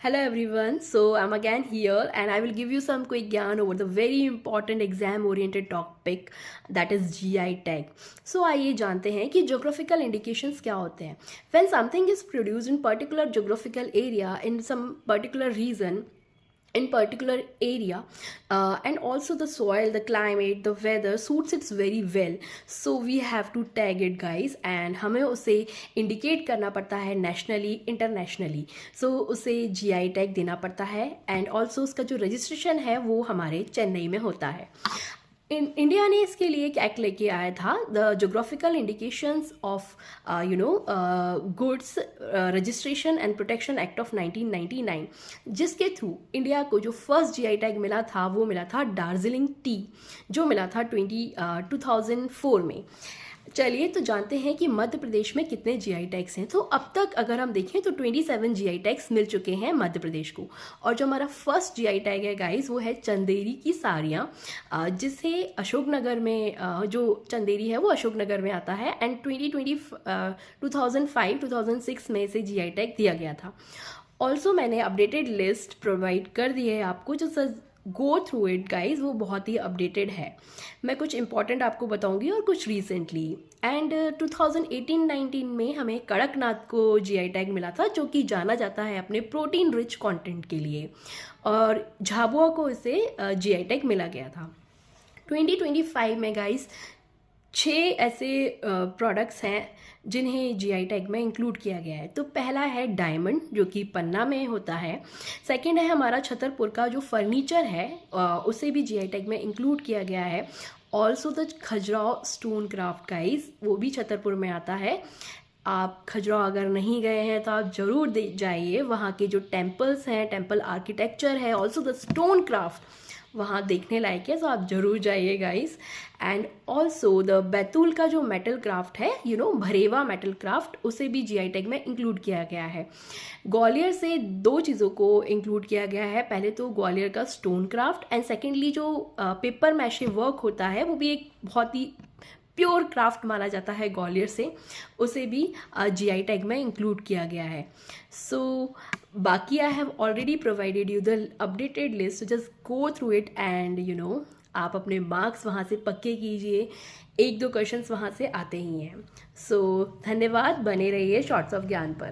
Hello everyone, so I'm again here and I will give you some quick yarn over the very important exam oriented topic that is GI tag. So आइए जानते हैं कि geographical indications क्या होते हैं. When something is produced in particular geographical area in some particular region in particular area and also the soil, the climate, the weather suits it very well, so we have to tag it guys and हमें उसे indicate करना पड़ता है nationally internationally. So उसे GI tag देना पड़ता है and also उसका जो registration है वो हमारे चेन्नई में होता है. इंडिया ने इसके लिए एक एक्ट लेके आया था, the geographical indications of goods registration and protection act of 1999, जिसके थ्रू इंडिया को जो फर्स्ट जीआई टैग मिला था वो मिला था दार्जिलिंग टी, जो मिला था 2004 में. चलिए तो जानते हैं कि मध्य प्रदेश में कितने जीआई टैग्स हैं. तो अब तक अगर हम देखें तो 27 जीआई टैग्स मिल चुके हैं मध्य प्रदेश को. और जो हमारा फर्स्ट जीआई टैग है गाइस वो है चंदेरी की साड़ियाँ, जिसे अशोकनगर में जो चंदेरी है वो अशोकनगर में आता है एंड 2005-2006 में इसे जीआई टैग दिया गया था. ऑल्सो मैंने अपडेटेड लिस्ट प्रोवाइड कर दी है आपको, जो गो थ्रू इट गाइज, वो बहुत ही अपडेटेड है. मैं कुछ इंपॉर्टेंट आपको बताऊंगी और कुछ रिसेंटली. एंड 2018-19 में हमें कड़कनाथ को जीआई टैग मिला था, जो कि जाना जाता है अपने प्रोटीन रिच कंटेंट के लिए, और झाबुआ को इसे जीआई टैग मिला गया था. 2025 में गाइज 6 ऐसे प्रोडक्ट्स हैं जिन्हें जीआई टैग में इंक्लूड किया गया है. तो पहला है डायमंड, जो कि पन्ना में होता है. सेकंड है हमारा छतरपुर का जो फर्नीचर है, उसे भी जीआई टैग में इंक्लूड किया गया है. Also the Khajuraho stone craft guys, वो भी छतरपुर में आता है. आप खजुराहो अगर नहीं गए हैं तो आप ज़रूर जाइए. वहाँ के जो टेम्पल्स हैं, टेम्पल आर्किटेक्चर है, ऑल्सो द स्टोन क्राफ्ट वहाँ देखने लायक है, तो आप ज़रूर जाइए guys. And also the Betul का जो मेटल क्राफ्ट है, भरेवा मेटल क्राफ्ट, उसे भी जीआई टैग में इंक्लूड किया गया है. ग्वालियर से 2 चीज़ों को इंक्लूड किया गया है. पहले तो ग्वालियर का स्टोन क्राफ्ट एंड सेकेंडली जो पेपर मैशे वर्क होता है, वो भी एक बहुत ही प्योर क्राफ्ट माना जाता है ग्वालियर से, उसे भी जीआई टैग में इंक्लूड किया गया है. सो बाकी I have already provided you the updated list, just go through it and आप अपने मार्क्स वहाँ से पक्के कीजिए. 1-2 क्वेश्चंस वहाँ से आते ही हैं. सो धन्यवाद, बने रहिए शॉर्ट्स ऑफ ज्ञान पर.